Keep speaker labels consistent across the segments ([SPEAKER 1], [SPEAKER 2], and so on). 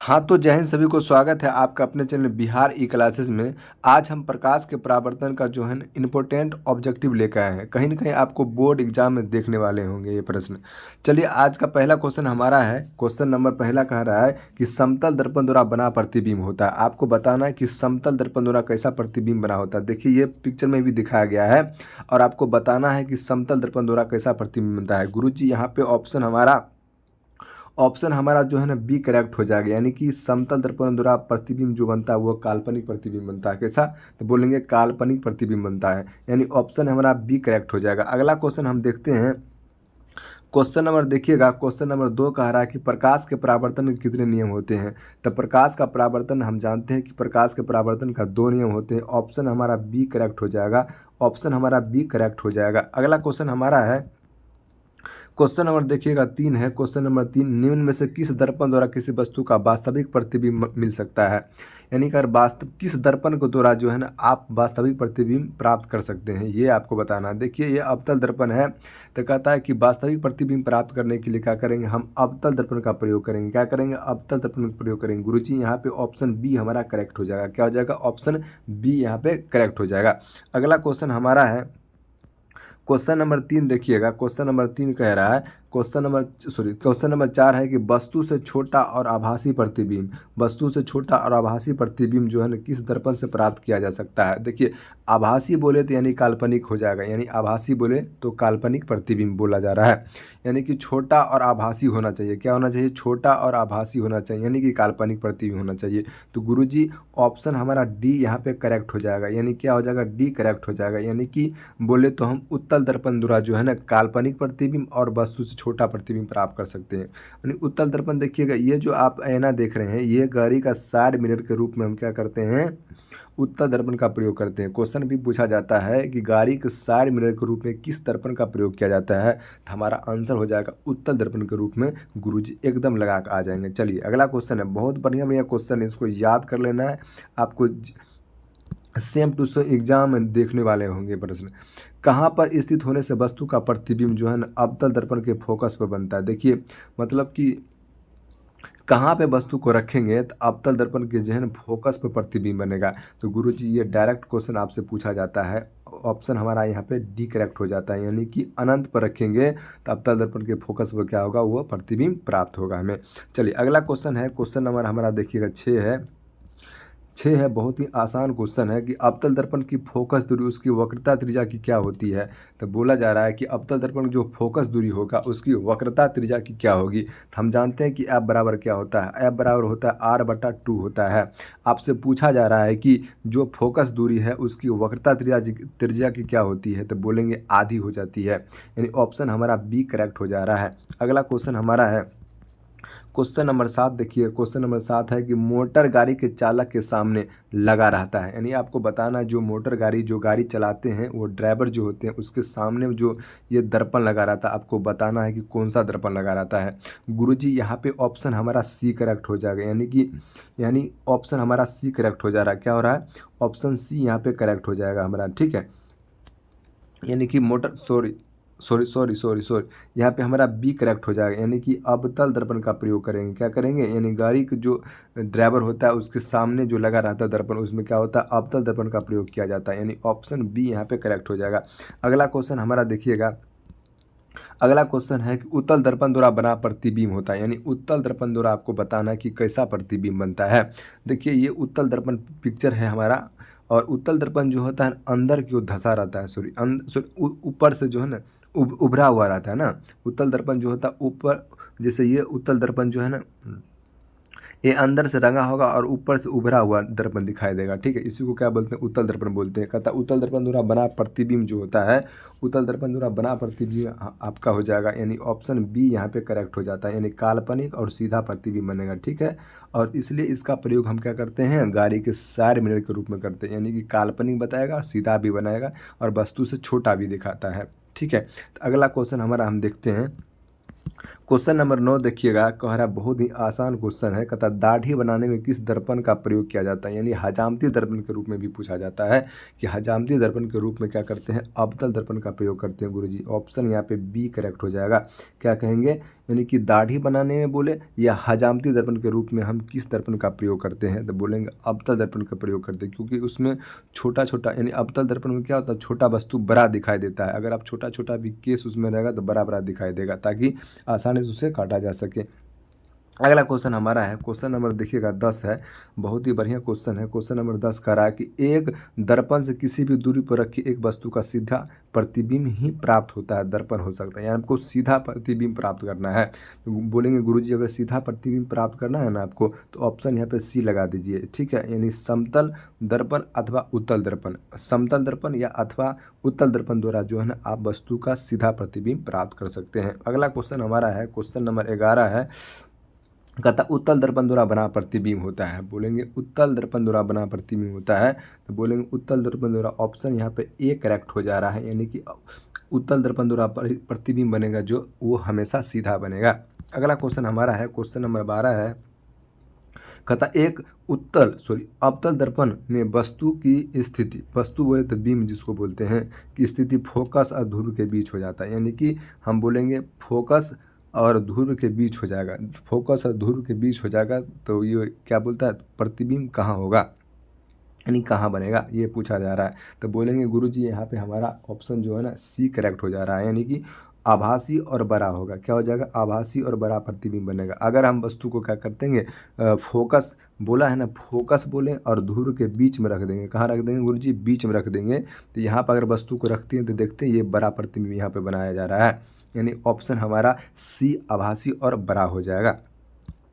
[SPEAKER 1] हाँ तो जय हिंद, सभी को स्वागत है आपका अपने चैनल बिहार ई क्लासेस में। आज हम प्रकाश के परावर्तन का जो है ना इम्पोर्टेंट ऑब्जेक्टिव लेकर आए हैं। कहीं ना कहीं आपको बोर्ड एग्जाम में देखने वाले होंगे ये प्रश्न। चलिए, आज का पहला क्वेश्चन हमारा है। क्वेश्चन नंबर पहला कह रहा है कि समतल दर्पण द्वारा बना प्रतिबिंब होता है। आपको बताना है कि समतल दर्पण द्वारा कैसा प्रतिबिंब बना होता है। देखिए, ये पिक्चर में भी दिखाया गया है और आपको बताना है कि समतल दर्पण द्वारा कैसा प्रतिबिंब बनता है। गुरुजी, यहाँ पे ऑप्शन हमारा जो है ना बी करेक्ट हो जाएगा, यानी कि समतल दर्पण द्वारा प्रतिबिंब जो बनता है वो काल्पनिक प्रतिबिंब बनता है। कैसा? तो बोलेंगे काल्पनिक प्रतिबिंब बनता है, यानी ऑप्शन हमारा बी करेक्ट हो जाएगा। अगला क्वेश्चन हम देखते हैं। क्वेश्चन नंबर देखिएगा, क्वेश्चन नंबर 2 कह रहा है कि प्रकाश के परावर्तन के कितने नियम होते हैं। तो प्रकाश का परावर्तन हम जानते हैं कि प्रकाश के परावर्तन का 2 नियम होते हैं। ऑप्शन हमारा बी करेक्ट हो जाएगा, ऑप्शन हमारा बी करेक्ट हो जाएगा। अगला क्वेश्चन हमारा है, क्वेश्चन नंबर देखिएगा 3 है। क्वेश्चन नंबर 3, निम्न में से किस दर्पण द्वारा किसी वस्तु का वास्तविक प्रतिबिंब मिल सकता है। यानी कि वास्तव किस दर्पण को द्वारा जो है ना आप वास्तविक प्रतिबिंब प्राप्त कर सकते हैं, ये आपको बताना है। देखिए, ये अवतल दर्पण है, तो कहता है कि वास्तविक प्रतिबिंब प्राप्त करने के लिए क्या करेंगे, हम अवतल दर्पण का प्रयोग करेंगे। क्या करेंगे? अवतल दर्पण का प्रयोग करेंगे। गुरुजी, यहाँ पे ऑप्शन बी हमारा करेक्ट हो जाएगा। क्या हो जाएगा? ऑप्शन बी यहाँ पे करेक्ट हो जाएगा। अगला क्वेश्चन हमारा है, क्वेश्चन नंबर 3 देखिएगा। क्वेश्चन नंबर 3 कह रहा है, क्वेश्चन नंबर 4 है कि वस्तु से छोटा और आभासी प्रतिबिंब, वस्तु से छोटा और आभासी प्रतिबिंब जो है ना किस दर्पण से प्राप्त किया जा सकता है। देखिए, आभासी बोले तो यानी काल्पनिक हो जाएगा, यानी आभासी बोले तो काल्पनिक प्रतिबिंब बोला जा रहा है। यानी कि छोटा और आभासी होना चाहिए। क्या होना चाहिए? छोटा और आभासी होना चाहिए, यानी कि काल्पनिक प्रतिबिंब होना चाहिए। तो गुरुजी, ऑप्शन हमारा डी यहाँ पे करेक्ट हो जाएगा। यानी क्या हो जाएगा? डी करेक्ट हो जाएगा। यानी कि बोले तो हम उत्तल दर्पण द्वारा जो है ना काल्पनिक प्रतिबिंब और वस्तु से छोटा प्रतिबिंब प्राप्त कर सकते हैं। यानी उत्तल दर्पण देखिएगा, ये जो आप ऐना देख रहे हैं ये गाड़ी का साइड मिरर के रूप में हम क्या करते हैं, उत्तल दर्पण का प्रयोग करते हैं। क्वेश्चन भी पूछा जाता है कि गाड़ी के साइड मिरर के रूप में किस दर्पण का प्रयोग किया जाता है, तो हमारा आंसर हो जाएगा उत्तल दर्पण के रूप में। गुरुजी एकदम लगा कर आ जाएंगे। चलिए, अगला क्वेश्चन है, बहुत बढ़िया बढ़िया क्वेश्चन है, इसको याद कर लेना है आपको। सेम टू सेम एग्जाम में देखने वाले होंगे प्रश्न। कहाँ पर स्थित होने से वस्तु का प्रतिबिंब जो है ना अवतल दर्पण के फोकस पर बनता है। देखिए, मतलब कि कहाँ पे वस्तु को रखेंगे तो अवतल दर्पण के जो है ना फोकस पर प्रतिबिंब बनेगा। तो गुरुजी, ये डायरेक्ट क्वेश्चन आपसे पूछा जाता है। ऑप्शन हमारा यहाँ पे डी करेक्ट हो जाता है, यानी कि अनंत पर रखेंगे तो अवतल दर्पण के फोकस पर क्या होगा, वो प्रतिबिंब प्राप्त होगा हमें। चलिए, अगला क्वेश्चन है, क्वेश्चन नंबर हमारा देखिएगा 6 है। 6 है, बहुत ही आसान क्वेश्चन है कि अवतल दर्पण की फोकस दूरी उसकी वक्रता त्रिज्या की क्या होती है। तो बोला जा रहा है कि अवतल दर्पण जो फोकस दूरी होगा उसकी वक्रता त्रिज्या की क्या होगी। तो हम जानते हैं कि एफ बराबर क्या होता है, एफ बराबर होता है R/2 होता है। आपसे पूछा जा रहा है कि जो फोकस दूरी है उसकी वक्रता त्रिज्या की क्या होती है, तो बोलेंगे आधी हो जाती है। यानी ऑप्शन हमारा बी करेक्ट हो जा रहा है। अगला क्वेश्चन हमारा है, क्वेश्चन नंबर 7 देखिए। क्वेश्चन नंबर 7 है कि मोटर गाड़ी के चालक के सामने लगा रहता है। यानी आपको बताना है जो मोटर गाड़ी जो गाड़ी चलाते हैं वो ड्राइवर जो होते हैं उसके सामने जो ये दर्पण लगा रहता है, आपको बताना है कि कौन सा दर्पण लगा रहता है। गुरुजी, यहाँ पे ऑप्शन हमारा सी करेक्ट हो जाएगा, यानी ऑप्शन हमारा सी करेक्ट हो जा रहा है। क्या हो रहा है? ऑप्शन सी यहाँ पे करेक्ट हो जाएगा हमारा, ठीक है। यानी कि motor sorry sorry sorry sorry sorry यहाँ पे हमारा बी करेक्ट हो जाएगा, यानी कि अवतल दर्पण का प्रयोग करेंगे। क्या करेंगे? यानी गाड़ी के जो ड्राइवर होता है उसके सामने जो लगा रहता है दर्पण, उसमें क्या होता है, अवतल दर्पण का प्रयोग किया जाता है। यानी ऑप्शन बी यहाँ पे करेक्ट हो जाएगा। अगला क्वेश्चन हमारा देखिएगा, अगला क्वेश्चन है कि उत्तल दर्पण द्वारा बना प्रतिबिंब होता है। यानी उत्तल दर्पण द्वारा आपको बताना है कि कैसा प्रतिबिंब बनता है। देखिए, ये उत्तल दर्पण पिक्चर है हमारा, और उत्तल दर्पण जो होता है अंदर की ओर धंसा रहता है, ऊपर से जो है ना उभरा हुआ रहता है ना। उत्तल दर्पण जो होता है ऊपर, जैसे ये उत्तल दर्पण जो है ना ये अंदर से रंगा होगा और ऊपर से उभरा हुआ दर्पण दिखाई देगा, ठीक है। इसी को क्या बोलते हैं? उत्तल दर्पण बोलते हैं। कहता उत्तल दर्पण द्वारा बना प्रतिबिंब जो होता है, उत्तल दर्पण द्वारा बना प्रतिबिंब आपका हो जाएगा, यानी ऑप्शन बी यहाँ पे करेक्ट हो जाता है। यानी काल्पनिक और सीधा प्रतिबिंब बनेगा, ठीक है। और इसलिए इसका प्रयोग हम क्या करते हैं, गाड़ी के साइड मिरर के रूप में करते हैं। यानी कि काल्पनिक बताएगा और सीधा भी बनाएगा और वस्तु से छोटा भी दिखाता है, ठीक है। तो अगला क्वेश्चन हमारा हम देखते हैं। क्वेश्चन नंबर 9 देखिएगा, कह रहा है बहुत ही आसान क्वेश्चन है। कहता है दाढ़ी बनाने में किस दर्पण का प्रयोग किया जाता है, यानी हजामती दर्पण के रूप में भी पूछा जाता है कि हजामती दर्पण के रूप में क्या करते हैं, अवतल दर्पण का प्रयोग करते हैं गुरुजी। ऑप्शन यहाँ पे बी करेक्ट हो जाएगा। क्या कहेंगे, यानी कि दाढ़ी बनाने में बोले या हजामती दर्पण के रूप में हम किस दर्पण का प्रयोग करते हैं, तो बोलेंगे अवतल दर्पण का प्रयोग करते हैं, क्योंकि उसमें छोटा छोटा, यानी अवतल दर्पण में क्या होता है, छोटा वस्तु बड़ा दिखाई देता है। अगर आप छोटा छोटा भी केस उसमें रहेगा तो बड़ा बड़ा दिखाई देगा, ताकि आसानी से उसे काटा जा सके। अगला क्वेश्चन हमारा है, क्वेश्चन नंबर देखिएगा 10 है, बहुत ही बढ़िया क्वेश्चन है। क्वेश्चन नंबर 10 कह रहा है कि एक दर्पण से किसी भी दूरी पर रखी एक वस्तु का सीधा प्रतिबिंब ही प्राप्त होता है, दर्पण हो सकता है, यानी आपको सीधा प्रतिबिंब प्राप्त करना है। तो बोलेंगे गुरुजी अगर सीधा प्रतिबिंब प्राप्त करना है ना आपको, तो ऑप्शन यहाँ पे सी लगा दीजिए, ठीक है। यानी समतल दर्पण अथवा उत्तल दर्पण, समतल दर्पण या अथवा उत्तल दर्पण द्वारा जो है ना आप वस्तु का सीधा प्रतिबिंब प्राप्त कर सकते हैं। अगला क्वेश्चन हमारा है, क्वेश्चन नंबर 11 है। कहता उत्तल दर्पण द्वारा बना प्रतिबिंब होता है, बोलेंगे उत्तल दर्पण द्वारा बना प्रतिबिंब होता है, तो बोलेंगे उत्तल दर्पण द्वारा, ऑप्शन यहाँ पे ए करेक्ट हो जा रहा है, यानी कि उत्तल दर्पण द्वारा प्रतिबिंब बनेगा जो वो हमेशा सीधा बनेगा। अगला क्वेश्चन हमारा है, क्वेश्चन नंबर 12 है। कहता एक अवतल दर्पण में वस्तु की स्थिति, वस्तु बोले तो बीम जिसको बोलते हैं, की स्थिति फोकस और ध्रुव के बीच हो जाता है, यानी कि हम बोलेंगे फोकस और ध्रुव के बीच हो जाएगा, फोकस और ध्रुव के बीच हो जाएगा, तो ये क्या बोलता है, प्रतिबिंब कहाँ होगा, यानी कहाँ बनेगा, ये पूछा जा रहा है। तो बोलेंगे गुरुजी यहाँ पे हमारा ऑप्शन जो है ना सी करेक्ट हो जा रहा है, यानी कि आभासी और बड़ा होगा। क्या हो जाएगा, आभासी और बड़ा प्रतिबिंब बनेगा। अगर हम वस्तु को क्या कर देंगे, फोकस बोला है ना, फोकस बोलें और ध्रुव के बीच में रख देंगे, कहाँ रख देंगे गुरुजी, बीच में रख देंगे, तो यहाँ पर अगर वस्तु को रखते हैं तो देखते हैं ये बड़ा प्रतिबिंब यहाँ पे बनाया जा रहा है, यानी ऑप्शन हमारा सी आभासी और बड़ा हो जाएगा।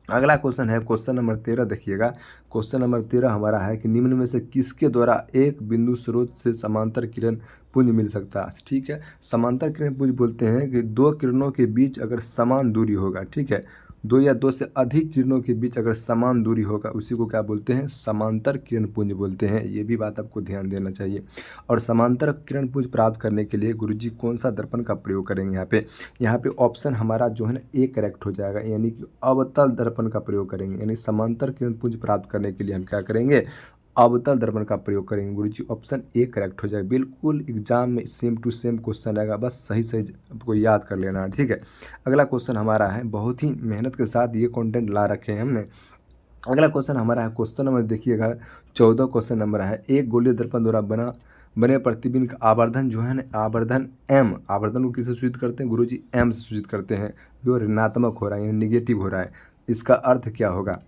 [SPEAKER 1] अगला क्वेश्चन है, क्वेश्चन नंबर 13 देखिएगा। क्वेश्चन नंबर 13 हमारा है कि निम्न में से किसके द्वारा एक बिंदु स्रोत से समांतर किरण पुंज मिल सकता है, ठीक है। समांतर किरण पुंज बोलते हैं कि दो किरणों के बीच अगर समान दूरी होगा, ठीक है, दो या दो से अधिक किरणों के बीच अगर समान दूरी होगा, उसी को क्या बोलते हैं, समांतर किरण पुंज बोलते हैं। ये भी बात आपको ध्यान देना चाहिए। और समांतर किरण पुंज प्राप्त करने के लिए गुरुजी कौन सा दर्पण का प्रयोग करेंगे, यहाँ पे ऑप्शन हमारा जो है ना ए करेक्ट हो जाएगा, यानी कि अवतल दर्पण का प्रयोग करेंगे। यानी समांतर किरण पुंज प्राप्त करने के लिए हम क्या करेंगे, अवतल दर्पण का प्रयोग करेंगे गुरुजी। ऑप्शन ए करेक्ट हो जाएगा। बिल्कुल एग्जाम में सेम टू सेम क्वेश्चन आएगा, बस सही सही आपको याद कर लेना है, ठीक है। अगला क्वेश्चन हमारा है, बहुत ही मेहनत के साथ ये कंटेंट ला रखे हैं हमने। अगला क्वेश्चन हमारा है, क्वेश्चन नंबर देखिएगा 14 क्वेश्चन नंबर है। एक गोलीय दर्पण द्वारा बने प्रतिबिंब का आवर्धन जो है ना, आवर्धन एम, आवर्धन को किससे सूचित करते हैं गुरुजी, एम से सूचित करते हैं, जो ऋणात्मक हो रहा है, यानी निगेटिव हो रहा है। इसका अर्थ क्या होगा,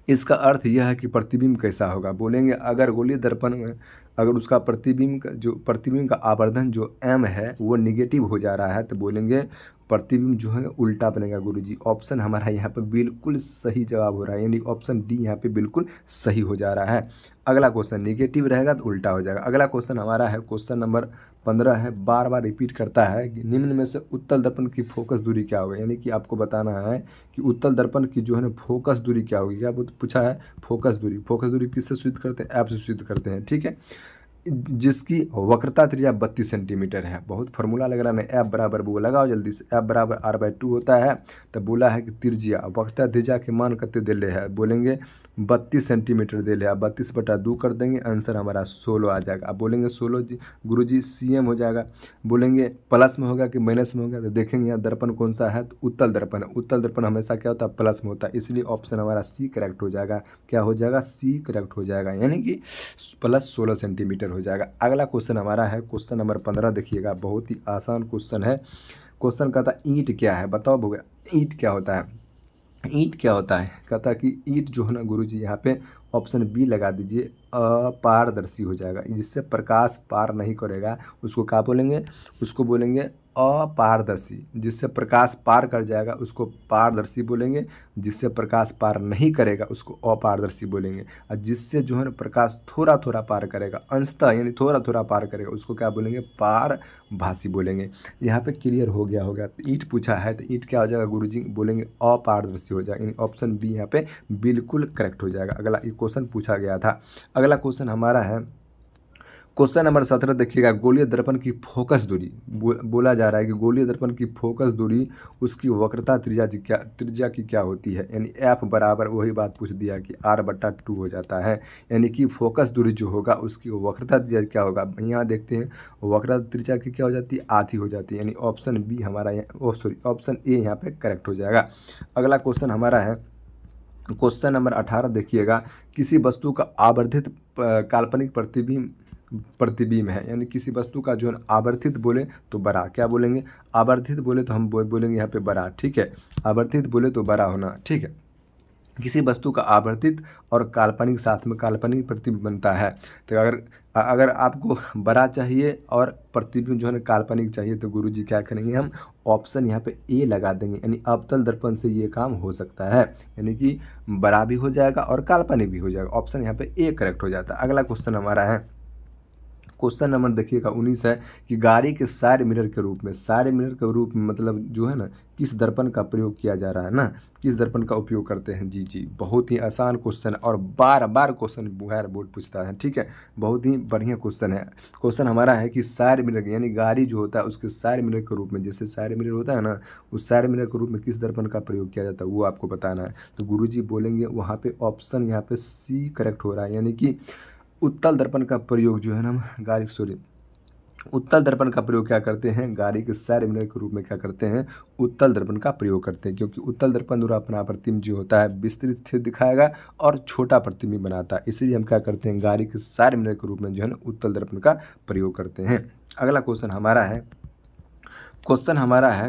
[SPEAKER 1] इसका अर्थ यह है कि प्रतिबिंब कैसा होगा। बोलेंगे अगर गोलीय दर्पण में अगर उसका प्रतिबिंब का आवर्धन जो m है वो निगेटिव हो जा रहा है, तो बोलेंगे प्रतिबिंब जो है उल्टा बनेगा गुरुजी। ऑप्शन हमारा यहाँ पे बिल्कुल सही जवाब हो रहा है, यानी ऑप्शन डी यहाँ पे बिल्कुल सही हो जा रहा है। अगला क्वेश्चन निगेटिव रहेगा तो उल्टा हो जाएगा। अगला क्वेश्चन हमारा है, क्वेश्चन नंबर 15 है, बार बार रिपीट करता है कि निम्न में से उत्तल दर्पण की फोकस दूरी क्या होगी, यानी कि आपको बताना है कि उत्तल दर्पण की जो है ना फोकस दूरी क्या होगी। क्या पूछा है, फोकस दूरी। फोकस दूरी किससे सूचित करते हैं, एफ से सूचित करते हैं, ठीक है। जिसकी वक्रता त्रिज्या 32 सेंटीमीटर है। बहुत फार्मूला लग रहा है, एफ बराबर वो लगाओ जल्दी से, एफ बराबर r/2 होता है। तो बोला है कि त्रिज्या वक्रता त्रिज्या के मान कितने दे ले है, बोलेंगे 32 सेंटीमीटर दे ले। आप 32/2 कर देंगे, आंसर हमारा 16 आ जाएगा। आप बोलेंगे 16 गुरुजी CM हो जाएगा। बोलेंगे प्लस में होगा कि माइनस में होगा, तो देखेंगे यहाँ दर्पण कौन सा है, तो उत्तल दर्पण है। उत्तल दर्पण हमेशा क्या होता है, प्लस में होता है, इसलिए ऑप्शन हमारा सी करेक्ट हो जाएगा। क्या हो जाएगा, सी करेक्ट हो जाएगा, यानी कि प्लस 16 सेंटीमीटर हो जाएगा। अगला क्वेश्चन हमारा है, क्वेश्चन नंबर 15 देखिएगा, बहुत ही आसान क्वेश्चन है। क्वेश्चन कहता है ईंट क्या है, बताओ भैया ईंट क्या होता है। ईंट क्या होता है, कहता है कि ईंट जो है ना गुरुजी यहाँ पे ऑप्शन बी लगा दीजिए, अपारदर्शी हो जाएगा, जिससे प्रकाश पार नहीं करेगा उसको क्या बोलेंगे, उसको बोलेंगे अपारदर्शी। जिससे प्रकाश पार कर जाएगा उसको पारदर्शी बोलेंगे, जिससे प्रकाश पार नहीं करेगा उसको अपारदर्शी बोलेंगे, और जिससे जो है ना प्रकाश थोड़ा थोड़ा पार करेगा, अंशतः यानी थोड़ा थोड़ा पार करेगा, उसको क्या बोलेंगे, पारभासी बोलेंगे। यहाँ पे क्लियर हो गया होगा। तो ईंट पूछा है तो ईंट क्या हो जाएगा गुरुजी, बोलेंगे अपारदर्शी हो जाएगा, यानी ऑप्शन बी यहाँ पे बिल्कुल करेक्ट हो जाएगा। अगला क्वेश्चन पूछा गया था। अगला क्वेश्चन हमारा है, क्वेश्चन नंबर 17 देखिएगा, गोलीय दर्पण की फोकस दूरी बोला जा रहा है कि गोलीय दर्पण की फोकस दूरी उसकी वक्रता त्रिज्या की क्या होती है, यानी एफ बराबर वही बात पूछ दिया कि r/2 हो जाता है, यानी कि फोकस दूरी जो होगा उसकी वक्रता त्रिज्या क्या होगा। यहाँ देखते हैं वक्रता त्रिज्या की क्या हो जाती है, आधी हो जाती है, यानी ऑप्शन बी हमारा ऑप्शन ए यहाँ पे करेक्ट हो जाएगा। अगला क्वेश्चन हमारा है क्वेश्चन नंबर 18 देखिएगा, किसी वस्तु का आवर्धित काल्पनिक प्रतिबिंब है, यानी किसी वस्तु का जो है आवर्धित बोले तो बड़ा, क्या बोलेंगे, आवर्धित बोले तो हम बोलेंगे यहाँ पे बड़ा, ठीक है, आवर्धित बोले तो बड़ा होना, ठीक है। किसी वस्तु का आवर्धित और काल्पनिक साथ में काल्पनिक प्रतिबिंब बनता है। तो अगर अगर आपको बड़ा चाहिए और प्रतिबिंब जो है ना काल्पनिक चाहिए तो गुरुजी क्या करेंगे, हम ऑप्शन यहाँ पे ए लगा देंगे, यानी अवतल दर्पण से ये काम हो सकता है, यानी कि बड़ा भी हो जाएगा और काल्पनिक भी हो जाएगा। ऑप्शन यहाँ पे ए करेक्ट हो जाता है। अगला क्वेश्चन हमारा है क्वेश्चन नंबर देखिएगा 19 है कि गाड़ी के साइड मिरर के रूप में, साइड मिरर के रूप में मतलब जो है ना किस दर्पण का प्रयोग किया जा रहा है ना, किस दर्पण का उपयोग करते हैं। जी बहुत ही आसान क्वेश्चन और बार बार क्वेश्चन बुहार बोर्ड पूछता है, ठीक है, बहुत ही बढ़िया क्वेश्चन है। क्वेश्चन हमारा है कि साइड मिरर यानी गाड़ी जो होता है उसके साइड मिरर के रूप में, जैसे साइड मिरर होता है ना, उस साइड मिरर के रूप में किस दर्पण का प्रयोग किया जाता है वो आपको बताना है। तो गुरुजी बोलेंगे वहाँ पे ऑप्शन यहाँ पे सी करेक्ट हो रहा है, यानी कि उत्तल दर्पण का प्रयोग जो है ना हम उत्तल दर्पण का प्रयोग क्या करते हैं, गाड़ी के साइड मिरर के रूप में क्या करते हैं, उत्तल दर्पण का प्रयोग करते हैं, क्योंकि उत्तल दर्पण द्वारा अपना प्रतिबिंब जो होता है विस्तृत से दिखाएगा और छोटा प्रतिबिंब बनाता है, इसलिए हम क्या करते हैं गाड़ी के साइड मिरर के रूप में जो है ना उत्तल दर्पण का प्रयोग करते हैं। अगला क्वेश्चन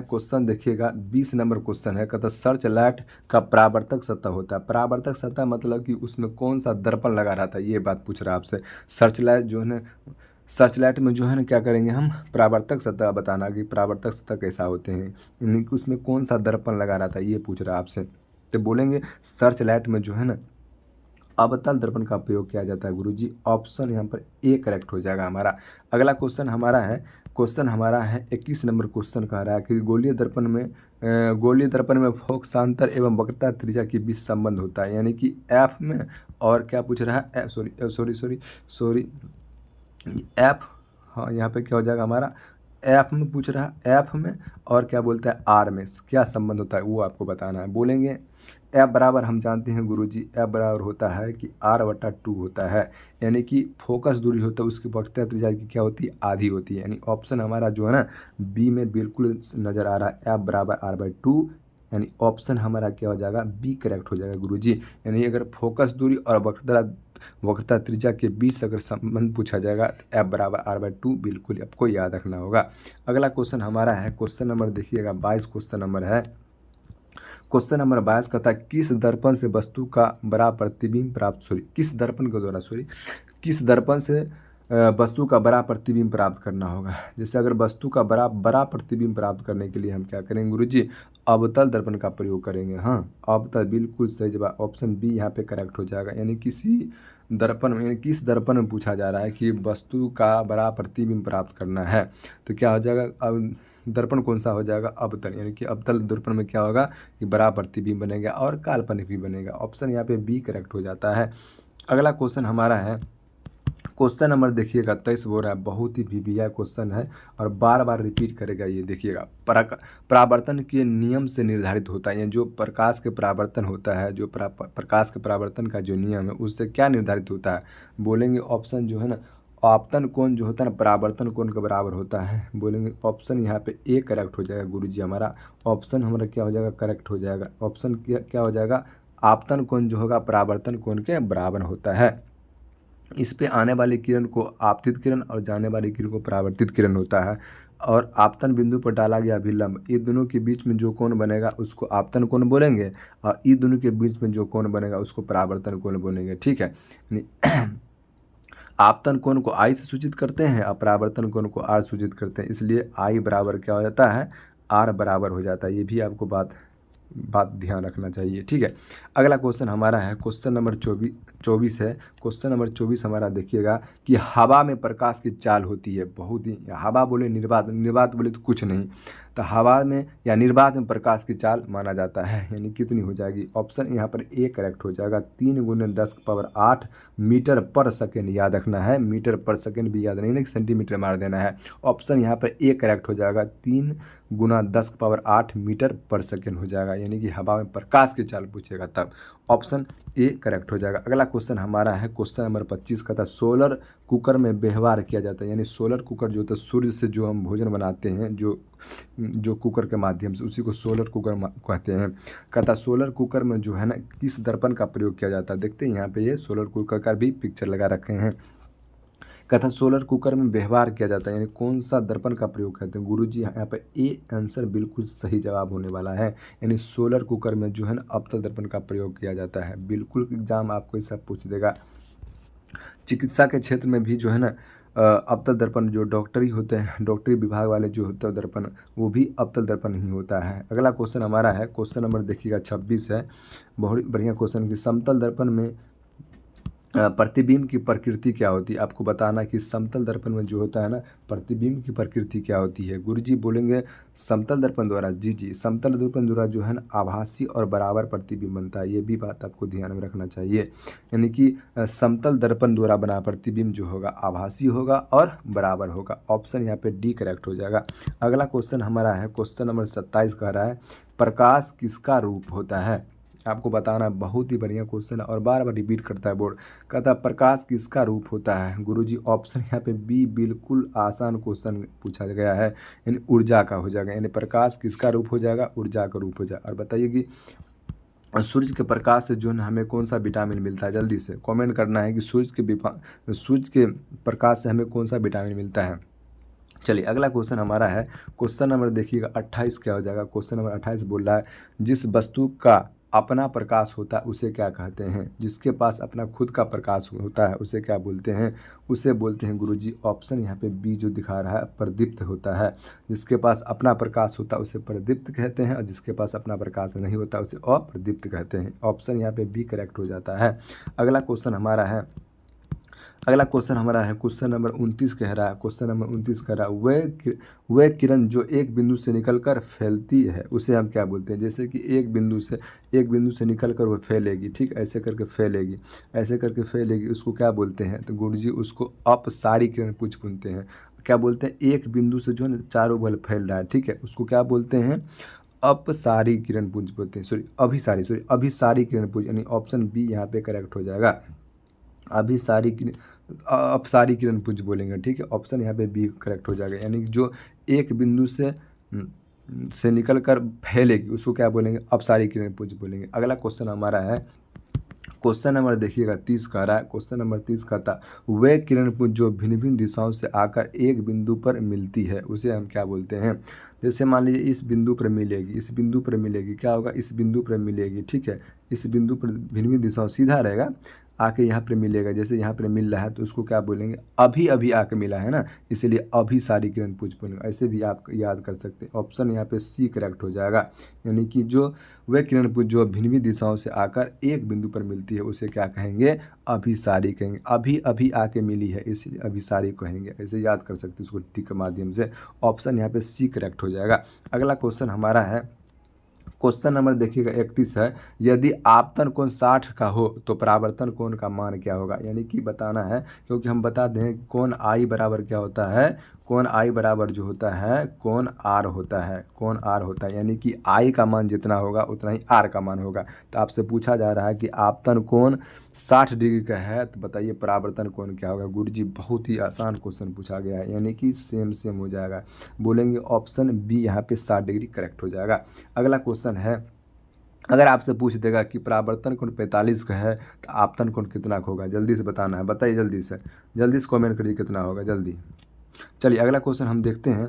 [SPEAKER 1] क्वेश्चन देखिएगा 20 नंबर क्वेश्चन है, कहता सर्च लाइट का परावर्तक सतह होता है। परावर्तक सतह मतलब कि उसमें कौन सा दर्पण लगा रहा था, ये बात पूछ रहा है आपसे। सर्च लाइट जो है ना, सर्च लाइट में जो है ना क्या करेंगे हम, परावर्तक सतह बताना कि परावर्तक सतह कैसा होते हैं, यानी कि उसमें कौन सा दर्पण लगा रहा था ये पूछ रहा है आपसे। तो बोलेंगे सर्च लाइट में जो है ना अवतल दर्पण का प्रयोग किया जाता है। गुरुजी ऑप्शन यहाँ पर ए करेक्ट हो जाएगा हमारा। अगला क्वेश्चन हमारा है 21 नंबर क्वेश्चन कह रहा है कि गोलीय दर्पण में फोकसांतर एवं वक्रता त्रिज्या के बीच संबंध होता है, यानी कि एफ में और क्या पूछ रहा है, सॉरी एफ, हाँ यहाँ पे क्या हो जाएगा हमारा, एफ में पूछ रहा है, एफ में और क्या बोलता है आर में क्या संबंध होता है वो आपको बताना है। बोलेंगे एफ बराबर हम जानते हैं गुरुजी, एफ बराबर होता है कि r/2 होता है, यानी कि फोकस दूरी होता है उसकी वक्रता त्रिज्या की क्या होती है, आधी होती है, यानी ऑप्शन हमारा जो है ना बी में बिल्कुल नज़र आ रहा है, एफ बराबर r/2, यानी ऑप्शन हमारा क्या हो जाएगा, बी करेक्ट हो जाएगा गुरुजी। यानी अगर फोकस दूरी और वक्रता त्रिज्या के बीच अगर संबंध पूछा जाएगा तो एफ बराबर r/2 बिल्कुल आपको याद रखना होगा। अगला क्वेश्चन हमारा है क्वेश्चन नंबर देखिएगा 22 क्वेश्चन नंबर है। क्वेश्चन नंबर 22 कहता है किस दर्पण से वस्तु का बड़ा प्रतिबिंब प्राप्त किस दर्पण से वस्तु का बड़ा प्रतिबिंब प्राप्त करना होगा। जैसे अगर वस्तु का बड़ा प्रतिबिंब प्राप्त करने के लिए हम क्या करेंगे गुरुजी, अवतल दर्पण का प्रयोग करेंगे। हाँ अवतल बिल्कुल सही जवाब, ऑप्शन बी यहाँ पे करेक्ट हो जाएगा, यानी किस दर्पण में पूछा जा रहा है कि वस्तु का बड़ा प्रतिबिंब प्राप्त करना है, तो क्या हो जाएगा, अब दर्पण कौन सा हो जाएगा, अवतल, यानी कि अवतल दर्पण में क्या होगा कि बड़ा प्रतिबिंब बनेगा और काल्पनिक भी बनेगा। ऑप्शन यहाँ पे बी करेक्ट हो जाता है। अगला क्वेश्चन हमारा है क्वेश्चन नंबर देखिएगा 23 हो रहा है, बहुत ही वीवीआई क्वेश्चन है और बार बार रिपीट करेगा। ये देखिएगा परावर्तन के नियम से निर्धारित होता है, जो प्रकाश के परावर्तन होता है, जो प्रकाश के परावर्तन का जो नियम है उससे क्या निर्धारित होता है। बोलेंगे ऑप्शन जो है ना आपतन कोण जो होता है ना परावर्तन कोण के बराबर होता है। बोलेंगे ऑप्शन यहाँ पे ए करेक्ट हो जाएगा गुरुजी हमारा। ऑप्शन हमारा क्या हो जाएगा, करेक्ट हो जाएगा। ऑप्शन क्या हो जाएगा, आपतन कोण जो होगा परावर्तन कोण के बराबर होता है। इस पे आने वाली किरण को आपतित किरण और जाने वाली किरण को परावर्तित किरण होता है। और आपतन बिंदु पर डाला गया अभिलंब, ये दोनों के बीच में जो कोण बनेगा उसको आपतन कोण बोलेंगे और ये दोनों के बीच में जो कोण बनेगा उसको परावर्तन कोण बोलेंगे। ठीक है, आपतन कोण को आई से सूचित करते हैं और परावर्तन कोण को आर सूचित करते हैं, इसलिए आई बराबर क्या हो जाता है, आर बराबर हो जाता है। ये भी आपको बात बात ध्यान रखना चाहिए, ठीक है। अगला क्वेश्चन हमारा है क्वेश्चन नंबर 24 है। क्वेश्चन नंबर 24 हमारा देखिएगा कि हवा में प्रकाश की चाल होती है बहुत ही, हवा बोले निर्वात, निर्वात बोले तो कुछ नहीं, तो हवा में या निर्वात में प्रकाश की चाल माना जाता है, यानी कितनी हो जाएगी। ऑप्शन यहाँ पर ए करेक्ट हो जाएगा, 3 × 10⁸ मीटर पर सेकेंड याद रखना है, मीटर पर सेकेंड भी याद नहीं है, सेंटीमीटर मार देना है। ऑप्शन यहाँ पर ए करेक्ट हो जाएगा, 3 × 10⁸ मीटर पर सेकेंड हो जाएगा, यानी कि हवा में प्रकाश की चाल पूछेगा तब ऑप्शन ए करेक्ट हो जाएगा। अगला क्वेश्चन हमारा है क्वेश्चन नंबर 25 का था सोलर कुकर में व्यवहार किया जाता है, यानी सोलर कुकर जो होता है सूर्य से जो हम भोजन बनाते हैं, जो कुकर के माध्यम से, उसी को सोलर कुकर कहते हैं। कहता सोलर कुकर में जो है ना किस दर्पण का प्रयोग किया जाता है, देखते हैं यहाँ पे ये सोलर कुकर का भी पिक्चर लगा रखे हैं। कहता सोलर कुकर में व्यवहार किया जाता है, यानी कौन सा दर्पण का प्रयोग करते हैं। गुरुजी यहाँ पे ए आंसर बिल्कुल सही जवाब होने वाला है, यानी सोलर कुकर में जो है ना अवतल दर्पण का प्रयोग किया जाता है। बिल्कुल एग्जाम आपको ये सब पूछ देगा। चिकित्सा के क्षेत्र में भी जो है ना अवतल दर्पण, जो डॉक्टरी होते हैं, डॉक्टरी विभाग वाले जो होते हैं दर्पण, वो भी अवतल दर्पण ही होता है। अगला क्वेश्चन हमारा है क्वेश्चन नंबर देखिएगा 26 है, बहुत बढ़िया क्वेश्चन कि समतल दर्पण में प्रतिबिंब की प्रकृति क्या होती है। आपको बताना कि समतल दर्पण में जो होता है ना प्रतिबिंब की प्रकृति क्या होती है। गुरुजी बोलेंगे समतल दर्पण द्वारा, जी समतल दर्पण द्वारा जो है ना आभासी और बराबर प्रतिबिंब बनता है, ये भी बात आपको ध्यान में रखना चाहिए। यानी कि समतल दर्पण द्वारा बना प्रतिबिंब जो होगा आभासी होगा और बराबर होगा। ऑप्शन यहाँ पे डी करेक्ट हो जाएगा। अगला क्वेश्चन हमारा है क्वेश्चन नंबर 27 कह रहा है प्रकाश किसका रूप होता है। आपको बताना, बहुत ही बढ़िया क्वेश्चन है और बार बार रिपीट करता है बोर्ड। कहता है प्रकाश किसका रूप होता है। गुरुजी ऑप्शन यहाँ पे बी, बिल्कुल आसान क्वेश्चन पूछा गया है, यानी ऊर्जा का हो जाएगा, यानी प्रकाश किसका रूप हो जाएगा, ऊर्जा का रूप हो जाएगा। और बताइए कि सूर्य के प्रकाश से जो है हमें कौन सा विटामिन मिलता है, जल्दी से कमेंट करना है कि सूर्य के प्रकाश से हमें कौन सा विटामिन मिलता है। चलिए अगला क्वेश्चन हमारा है क्वेश्चन नंबर देखिएगा 28 क्या हो जाएगा। क्वेश्चन नंबर 28 बोल रहा है जिस वस्तु का अपना प्रकाश होता है उसे क्या कहते हैं। जिसके पास अपना खुद का प्रकाश होता है उसे क्या बोलते हैं, उसे बोलते हैं गुरुजी ऑप्शन यहाँ पे बी जो दिखा रहा है प्रदीप्त होता है। जिसके पास अपना प्रकाश होता है उसे प्रदीप्त कहते हैं और जिसके पास अपना प्रकाश नहीं होता उसे अप्रदीप्त कहते हैं। ऑप्शन यहाँ पे बी करेक्ट हो जाता है। अगला क्वेश्चन हमारा है क्वेश्चन नंबर 29 कह रहा है, क्वेश्चन नंबर 29 कह रहा है वह किरण जो एक बिंदु से निकलकर फैलती है उसे हम क्या बोलते हैं। जैसे कि एक बिंदु से निकलकर वह फैलेगी, ठीक ऐसे करके फैलेगी, उसको क्या बोलते हैं। तो गुरुजी उसको अपसारी किरण पुंज बोलते हैं। क्या बोलते हैं, एक बिंदु से जो है चारों बल फैल रहा है, ठीक है, उसको क्या बोलते हैं, अपसारी किरण पुंज बोलते हैं। अभिसारी किरण पुंज, यानी ऑप्शन बी यहाँ पे करेक्ट हो जाएगा। अपसारी किरण पुंज बोलेंगे, ठीक है, ऑप्शन यहाँ पे बी करेक्ट हो जाएगा। यानी जो एक बिंदु से निकल कर फैलेगी उसको क्या बोलेंगे, अपसारी किरण पुंज बोलेंगे। अगला क्वेश्चन हमारा है क्वेश्चन नंबर देखिएगा 30 का रहा है। क्वेश्चन नंबर 30 का था वे किरण पुंज जो भिन्न भिन्न दिशाओं से आकर एक बिंदु पर मिलती है उसे हम क्या बोलते हैं। जैसे मान लीजिए इस बिंदु पर मिलेगी, क्या होगा, इस बिंदु पर मिलेगी, ठीक है, इस बिंदु पर भिन्न भिन्न दिशाओं सीधा रहेगा आके यहाँ पर मिलेगा। जैसे यहाँ पर मिल रहा है तो उसको क्या बोलेंगे, अभी अभी आके मिला है ना, इसलिए अभिसारी किरण पुंज बोलेंगे। ऐसे भी आप याद कर सकते हैं। ऑप्शन यहाँ पे सी करेक्ट हो जाएगा। यानी कि जो वह किरण पुंज जो भिन्न भिन्न दिशाओं से आकर एक बिंदु पर मिलती है उसे क्या कहेंगे, अभिसारी कहेंगे। अभी अभी आके मिली है इसलिए अभिसारी कहेंगे। ऐसे याद कर सकते हैं इसको टिक के माध्यम से। ऑप्शन यहाँ पे सी करेक्ट हो जाएगा। अगला क्वेश्चन हमारा है क्वेश्चन नंबर देखिएगा 31 है यदि आपतन कोण 60 का हो तो परावर्तन कोण का मान क्या होगा। यानी कि बताना है, क्योंकि हम बता दें कि कोण आई बराबर क्या होता है, कोण आई बराबर जो होता है कोण आर होता है, यानी कि आई का मान जितना होगा उतना ही आर का मान होगा। तो आपसे पूछा जा रहा है कि आपतन कोण 60 डिग्री का है तो बताइए परावर्तन कोण क्या होगा। गुरुजी बहुत ही आसान क्वेश्चन पूछा गया है, यानी कि सेम हो जाएगा। बोलेंगे ऑप्शन बी यहाँ पे 60 डिग्री करेक्ट हो जाएगा। अगला क्वेश्चन है, अगर आपसे पूछ देगा कि परावर्तन कोण 45 का है तो आपतन कोण कितना होगा, जल्दी से बताना है। बताइए जल्दी से कमेंट करिए कितना होगा जल्दी। चलिए अगला क्वेश्चन हम देखते हैं।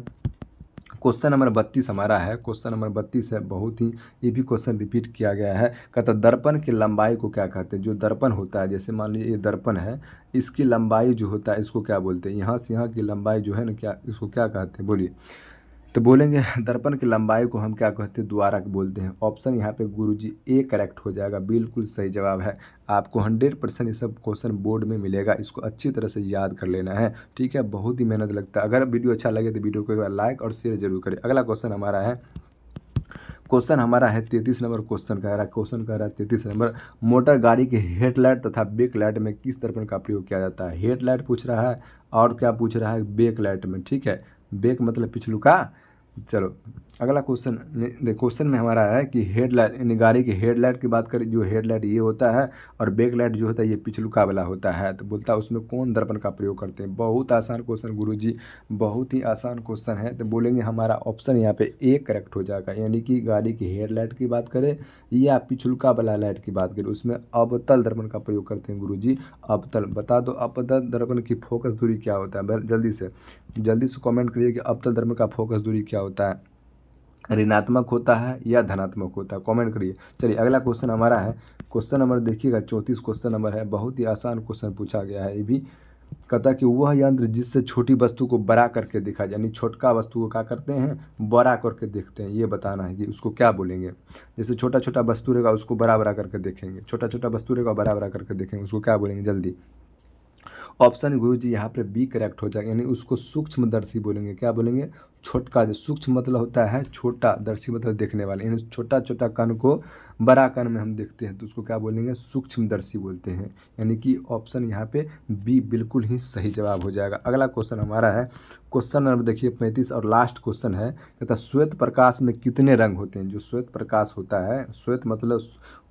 [SPEAKER 1] क्वेश्चन नंबर 32 हमारा है। क्वेश्चन नंबर 32 है, बहुत ही ये भी क्वेश्चन रिपीट किया गया है। कहता दर्पण की लंबाई को क्या कहते हैं। जो दर्पण होता है, जैसे मान लीजिए ये दर्पण है, इसकी लंबाई जो होता है इसको क्या बोलते हैं। यहाँ से यहाँ की लंबाई जो है ना, क्या इसको क्या कहते हैं, बोलिए। तो बोलेंगे दर्पण की लंबाई को हम क्या कहते हैं, द्वारक बोलते हैं। ऑप्शन यहाँ पे गुरुजी ए करेक्ट हो जाएगा, बिल्कुल सही जवाब है। आपको 100% ये सब क्वेश्चन बोर्ड में मिलेगा, इसको अच्छी तरह से याद कर लेना है, ठीक है। बहुत ही मेहनत लगता है। अगर वीडियो अच्छा लगे तो वीडियो को एक बार लाइक और शेयर जरूर करें। अगला क्वेश्चन हमारा है, क्वेश्चन हमारा है 33 नंबर क्वेश्चन कह रहा है, क्वेश्चन कह रहा है 33 नंबर, मोटर गाड़ी के हेडलाइट तथा बैक लाइट में किस दर्पण का प्रयोग किया जाता है। हेडलाइट पूछ रहा है और क्या पूछ रहा है, बैक लाइट में, ठीक है। बैक मतलब पिछलुका। चलो अगला क्वेश्चन, क्वेश्चन में हमारा है कि हेडलाइट, यानी गाड़ी की हेडलाइट की बात करें, जो हेडलाइट ये होता है और बैक लाइट जो होता है ये पिछलुका वाला होता है। तो बोलता है उसमें कौन दर्पण का प्रयोग करते हैं। बहुत आसान क्वेश्चन गुरुजी, बहुत ही आसान क्वेश्चन है। तो बोलेंगे हमारा ऑप्शन यहाँ पे ए करेक्ट हो जाएगा, यानी कि गाड़ी की हेडलाइट की बात करें या पिछलुका वाला लाइट की बात करें, उसमें अवतल दर्पण का प्रयोग करते हैं गुरुजी। अवतल बता दो, अवतल दर्पण की फोकस दूरी क्या होता है, जल्दी से कमेंट करिए कि अवतल दर्पण का फोकस दूरी क्या होता है, ऋणात्मक होता है या धनात्मक होता है, कमेंट करिए। चलिए अगला क्वेश्चन हमारा है, क्वेश्चन नंबर देखिएगा 34 क्वेश्चन नंबर है, बहुत ही आसान क्वेश्चन पूछा गया है। ये भी कहता है कि वह यंत्र जिससे छोटी वस्तु को बड़ा करके दिखा, यानी छोटका वस्तु को क्या करते हैं, बड़ा करके देखते हैं, ये बताना है कि उसको क्या बोलेंगे। जैसे छोटा छोटा वस्तु रहेगा उसको बड़ा बड़ा करके देखेंगे, छोटा छोटा वस्तु रहेगा बड़ा बड़ा करके देखेंगे, उसको क्या बोलेंगे जल्दी। ऑप्शन गुरुजी यहाँ पे बी करेक्ट हो जाएगा, यानी उसको सूक्ष्मदर्शी बोलेंगे। क्या बोलेंगे, छोटका, जो सूक्ष्म मतलब होता है छोटा, दर्शी मतलब देखने वाले, यानी छोटा छोटा कण को बड़ा कण में हम देखते हैं तो उसको क्या बोलेंगे, सूक्ष्मदर्शी बोलते हैं। यानी कि ऑप्शन यहाँ पे बी बिल्कुल ही सही जवाब हो जाएगा। अगला क्वेश्चन हमारा है, क्वेश्चन नंबर देखिए 35 और लास्ट क्वेश्चन है, कहता श्वेत प्रकाश में कितने रंग होते हैं। जो श्वेत प्रकाश होता है, श्वेत मतलब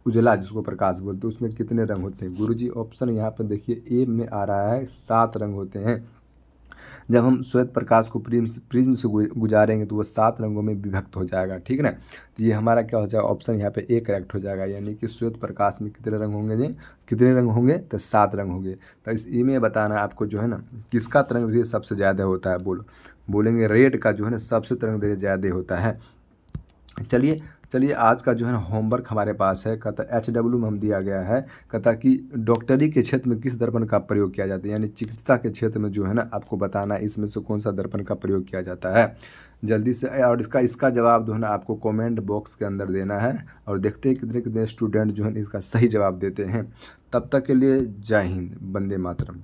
[SPEAKER 1] उजला जिसको प्रकाश बोलते हैं, उसमें कितने रंग होते हैं गुरुजी। ऑप्शन यहाँ पर देखिए ए में आ रहा है 7 रंग होते हैं। जब हम श्वेत प्रकाश को प्रिज्म से गुजारेंगे तो वो 7 रंगों में विभक्त हो जाएगा, ठीक है ना। तो ये हमारा क्या हो जाएगा, ऑप्शन यहाँ पे ए करेक्ट हो जाएगा, यानी कि श्वेत प्रकाश में कितने रंग होंगे जी, कितने रंग होंगे, तो 7 रंग होंगे। तो इस ई में बताना आपको जो है ना, किसका तरंग सबसे ज़्यादा होता है, बोलेंगे रेड का जो है ना सबसे तरंग ज़्यादा होता है। चलिए आज का जो है ना होमवर्क हमारे पास है, कहता HW में हम दिया गया है, कहता कि डॉक्टरी के क्षेत्र में किस दर्पण का प्रयोग किया जाता है, यानी चिकित्सा के क्षेत्र में जो है ना आपको बताना है इसमें से कौन सा दर्पण का प्रयोग किया जाता है जल्दी से। और इसका जवाब जो है ना आपको कमेंट बॉक्स के अंदर देना है, और देखते हैं कितने कितने स्टूडेंट जो है इसका सही जवाब देते हैं। तब तक के लिए जय हिंद, वंदे मातरम।